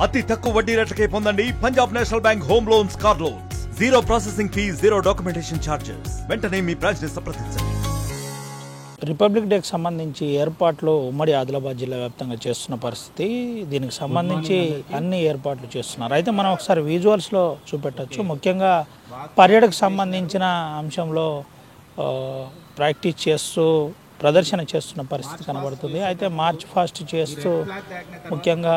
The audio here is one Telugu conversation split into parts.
అతి తక్కువ వడ్డీ రేట్లకే పొందండి Punjab national bank home loans, car loans. Zero processing fee, zero documentation charges. వెంటనే మీ బ్రాంచ్ ని సంప్రదించండి. రిపబ్లిక్ డేకి సంబంధించి ఏర్పాట్లు ఉమ్మడి ఆదిలాబాద్ జిల్లా వ్యాప్తంగా చేస్తున్న పరిస్థితి. దీనికి సంబంధించి అన్ని ఏర్పాట్లు చేస్తున్నారు. అయితే మనం ఒకసారి విజువల్స్లో చూపెట్టచ్చు. ముఖ్యంగా పర్యటనకు సంబంధించిన అంశంలో ప్రాక్టీస్ చేస్తూ ప్రదర్శన చేస్తున్న పరిస్థితి కనబడుతుంది. అయితే మార్చ్ ఫాస్ట్ చేస్తూ ముఖ్యంగా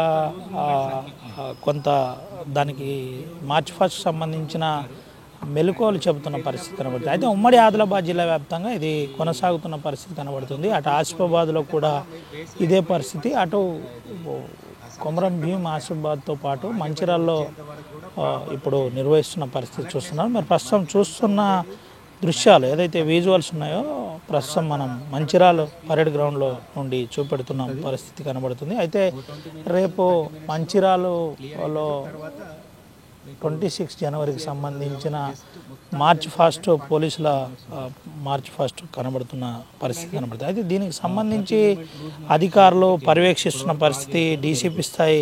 కొంత దానికి మార్చ్ ఫాస్ట్ సంబంధించిన మెలకువలు చెబుతున్న పరిస్థితి కనబడుతుంది. అయితే ఉమ్మడి ఆదిలాబాద్ జిల్లా వ్యాప్తంగా ఇది కొనసాగుతున్న పరిస్థితి కనబడుతుంది. అటు ఆసిఫాబాద్లో కూడా ఇదే పరిస్థితి, అటు కొమరం భీం ఆసిఫాబాద్తో పాటు మంచిర్యాలలో ఇప్పుడు నిర్వహిస్తున్న పరిస్థితి చూస్తున్నారు. మరి ప్రస్తుతం చూస్తున్న దృశ్యాలు ఏదైతే విజువల్స్ ఉన్నాయో ప్రస్తుతం మనం మంచిర్యాల పరేడ్ గ్రౌండ్లో నుండి చూపెడుతున్న పరిస్థితి కనబడుతుంది. అయితే రేపు మంచిర్యాలలో 26 జనవరికి సంబంధించిన మార్చ్ ఫాస్ట్ పోలీసుల మార్చ్ ఫాస్ట్ కనబడుతున్న పరిస్థితి కనబడుతుంది. అయితే దీనికి సంబంధించి అధికారులు పర్యవేక్షిస్తున్న పరిస్థితి, డీసీపీ స్థాయి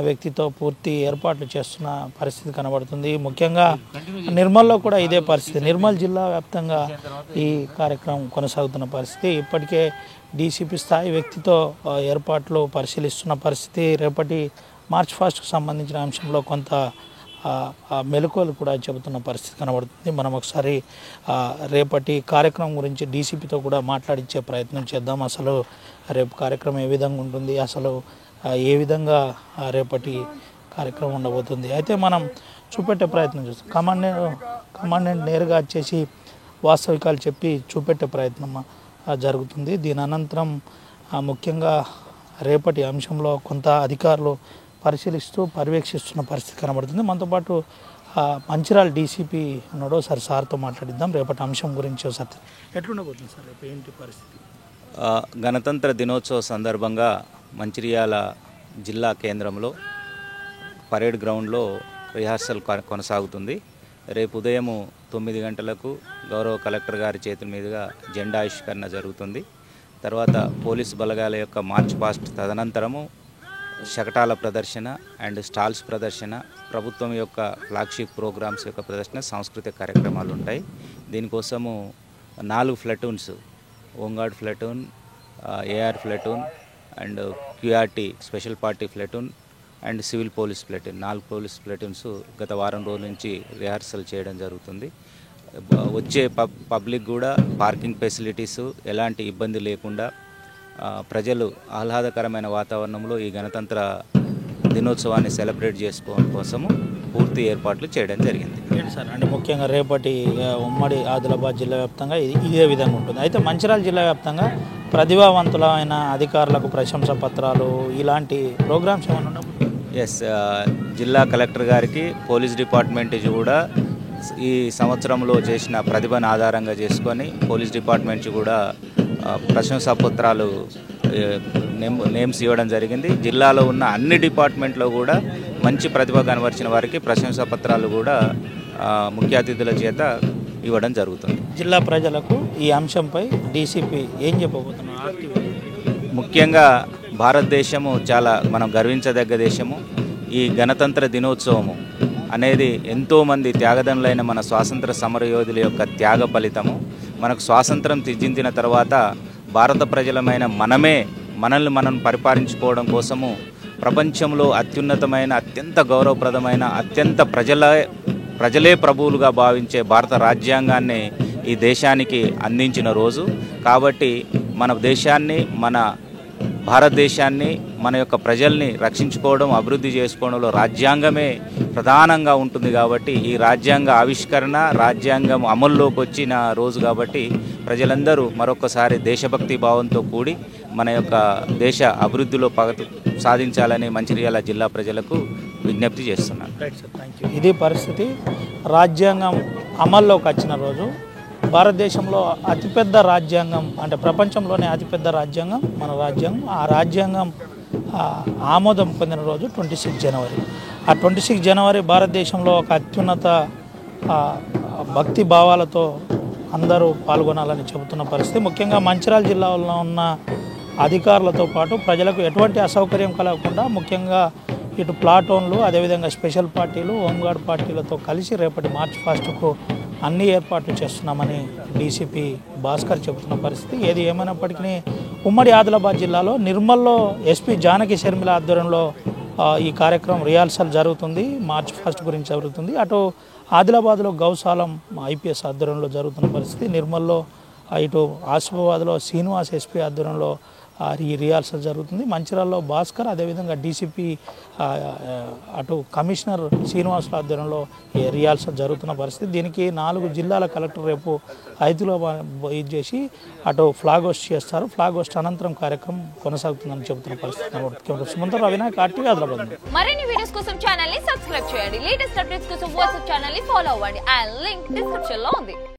వ్యక్తితో పూర్తి ఏర్పాట్లు చేస్తున్న పరిస్థితి కనబడుతుంది. ముఖ్యంగా నిర్మల్లో కూడా ఇదే పరిస్థితి. నిర్మల్ జిల్లా వ్యాప్తంగా ఈ కార్యక్రమం కొనసాగుతున్న పరిస్థితి. ఇప్పటికే డీసీపీ స్థాయి వ్యక్తితో ఏర్పాట్లు పరిశీలిస్తున్న పరిస్థితి. రేపటి మార్చ్ ఫాస్ట్కు సంబంధించిన అంశంలో కొంత మెలకువలు కూడా చెబుతున్న పరిస్థితి కనబడుతుంది. మనం ఒకసారి రేపటి కార్యక్రమం గురించి డీసీపీతో కూడా మాట్లాడించే ప్రయత్నం చేద్దాం. అసలు రేపు కార్యక్రమం ఏ విధంగా ఉంటుంది, అసలు ఏ విధంగా రేపటి కార్యక్రమం ఉండబోతుంది. అయితే మనం చూపెట్టే ప్రయత్నం చేస్తాం. కమాండెంట్ నేరుగా వచ్చేసి వాస్తవికాలు చెప్పి చూపెట్టే ప్రయత్నం జరుగుతుంది. దీని అనంతరం ముఖ్యంగా రేపటి అంశంలో కొంత అధికారులు పరిశీలిస్తూ పర్యవేక్షిస్తున్న పరిస్థితి కనబడుతుంది. మనతో పాటు మంచిర్యాల డీసీపీ ఉన్నాడో సార్తో మాట్లాడిద్దాం రేపటి అంశం గురించి. ఒకసారి ఎట్లుండబోతుంది సార్ రేపు ఏంటి పరిస్థితి? గణతంత్ర దినోత్సవ సందర్భంగా మంచిర్యాల జిల్లా కేంద్రంలో పరేడ్ గ్రౌండ్లో రిహార్సల్ కొనసాగుతుంది. రేపు ఉదయం 9 గంటలకు గౌరవ కలెక్టర్ గారి చేతుల మీదుగా జెండా ఆవిష్కరణ జరుగుతుంది. తర్వాత పోలీసు బలగాల యొక్క మార్చ్ పాస్ట్, తదనంతరము శకటాల ప్రదర్శన అండ్ స్టాల్స్ ప్రదర్శన, ప్రభుత్వం యొక్క ఫ్లాగ్షిప్ ప్రోగ్రామ్స్ యొక్క ప్రదర్శన, సాంస్కృతిక కార్యక్రమాలు ఉంటాయి. దీనికోసము 4 platoons, home guard platoon, AR platoon and QRT special party platoon and civil police platoon, 4 police platoons గత వారం రోజుల నుంచి రిహార్సల్ చేయడం జరుగుతుంది. వచ్చే పబ్లిక్ కూడా పార్కింగ్ ఫెసిలిటీస్ ఎలాంటి ఇబ్బంది లేకుండా ప్రజలు ఆహ్లాదకరమైన వాతావరణంలో ఈ గణతంత్ర దినోత్సవాన్ని సెలబ్రేట్ చేసుకోవడం కోసము పూర్తి ఏర్పాట్లు చేయడం జరిగింది. ఏంటి సార్ అంటే ముఖ్యంగా రేపటి ఉమ్మడి ఆదిలాబాద్ జిల్లా వ్యాప్తంగా ఇదే విధంగా ఉంటుంది. అయితే మంచిర్యాల జిల్లా వ్యాప్తంగా ప్రతిభావంతులైన అధికారులకు ప్రశంసా పత్రాలు ఇలాంటి ప్రోగ్రామ్స్ ఏమైనా ఉండవు? ఎస్, జిల్లా కలెక్టర్ గారికి పోలీస్ డిపార్ట్మెంట్ కూడా ఈ సంవత్సరంలో చేసిన ప్రతిభను ఆధారంగా చేసుకొని పోలీస్ డిపార్ట్మెంట్ కూడా ప్రశంసా పత్రాలు నేమ్స్ ఇవ్వడం జరిగింది. జిల్లాలో ఉన్న అన్ని డిపార్ట్మెంట్లో కూడా మంచి ప్రతిభ కనబరిచిన వారికి ప్రశంసా పత్రాలు కూడా ముఖ్య అతిథుల చేత ఇవ్వడం జరుగుతుంది. జిల్లా ప్రజలకు ఈ అంశంపై డీసీపీ ఏం చెప్పబోతున్నారు? ముఖ్యంగా భారతదేశము చాలా మనం గర్వించదగ్గ దేశము. ఈ గణతంత్ర దినోత్సవము అనేది ఎంతోమంది త్యాగదనులైన మన స్వాతంత్ర సమరయోధుల యొక్క త్యాగ ఫలితము. మనకు స్వాతంత్రం సిద్ధించిన తర్వాత భారత ప్రజలమైన మనల్ని మనం పరిపాలించుకోవడం కోసము ప్రపంచంలో అత్యున్నతమైన, అత్యంత గౌరవప్రదమైన, అత్యంత ప్రజలే ప్రభువులుగా భావించే భారత రాజ్యాంగాన్ని ఈ దేశానికి అందించిన రోజు. కాబట్టి మన దేశాన్ని, మన భారతదేశాన్ని, మన యొక్క ప్రజల్ని రక్షించుకోవడం, అభివృద్ధి చేసుకోవడంలో రాజ్యాంగమే ప్రధానంగా ఉంటుంది. కాబట్టి ఈ రాజ్యాంగ ఆవిష్కరణ, రాజ్యాంగం అమల్లోకి వచ్చిన రోజు కాబట్టి ప్రజలందరూ మరొకసారి దేశభక్తి భావంతో కూడి మన యొక్క దేశ అభివృద్ధిలో సాధించాలని మంచిర్యాల జిల్లా ప్రజలకు విజ్ఞప్తి చేస్తున్నాను. ఇది పరిస్థితి. రాజ్యాంగం అమల్లోకి వచ్చిన రోజు, భారతదేశంలో అతిపెద్ద రాజ్యాంగం అంటే ప్రపంచంలోనే అతిపెద్ద రాజ్యాంగం మన రాజ్యాంగం. ఆ రాజ్యాంగం ఆమోదం పొందిన రోజు 26 జనవరి. ఆ 26 జనవరి భారతదేశంలో ఒక అత్యున్నత భక్తి భావాలతో అందరూ పాల్గొనాలని చెబుతున్న పరిస్థితి. ముఖ్యంగా మంచిర్యాల జిల్లాలో ఉన్న అధికారులతో పాటు ప్రజలకు ఎటువంటి అసౌకర్యం కలగకుండా ముఖ్యంగా ఇటు ప్లాటూన్లు అదేవిధంగా స్పెషల్ పార్టీలు హోంగార్డ్ పార్టీలతో కలిసి రేపటి మార్చ్ ఫస్ట్కు అన్ని ఏర్పాట్లు చేస్తున్నామని డీసీపీ భాస్కర్ చెబుతున్న పరిస్థితి. ఏది ఏమైనప్పటికీ ఉమ్మడి ఆదిలాబాద్ జిల్లాలో నిర్మల్లో ఎస్పీ జానకి శర్మిల ఆధ్వర్యంలో ఈ కార్యక్రమం రిహార్సల్ జరుగుతుంది. మార్చ్ ఫస్ట్ గురించి జరుగుతుంది. అటు ఆదిలాబాద్లో గౌసాలం ఐపీఎస్ ఆధ్వర్యంలో జరుగుతున్న పరిస్థితి. నిర్మల్లో ఇటు ఆసిఫాబాద్లో శ్రీనివాస్ ఎస్పీ ఆధ్వర్యంలో ఈ రిహార్సల్ జరుగుతుంది. మంచిర్యాలలో భాస్కర్ అదేవిధంగా డీసీపీ అటు కమిషనర్ శ్రీనివాసుల ఆధ్వర్యంలో రిహార్సల్ జరుగుతున్న పరిస్థితి. దీనికి 4 జిల్లాల కలెక్టర్ రేపు ఇది చేసి అటు ఫ్లాగ్ హోస్ట్ చేస్తారు. ఫ్లాగ్ హోస్ట్ అనంతరం కార్యక్రమం కొనసాగుతుందని చెబుతున్న పరిస్థితి. సుమంతరావు వినాయక్ ఆర్టీవీ ఆదిలాబాద్. మరిన్ని వీడియోస్ కోసం ఛానల్ ని సబ్స్క్రైబ్ చేయండి. లేటెస్ట్ అప్డేట్స్ కోసం వాట్సాప్ ఛానల్ ని ఫాలో అవ్వండి. ఆ లింక్ డిస్క్రిప్షన్ లో ఉంది.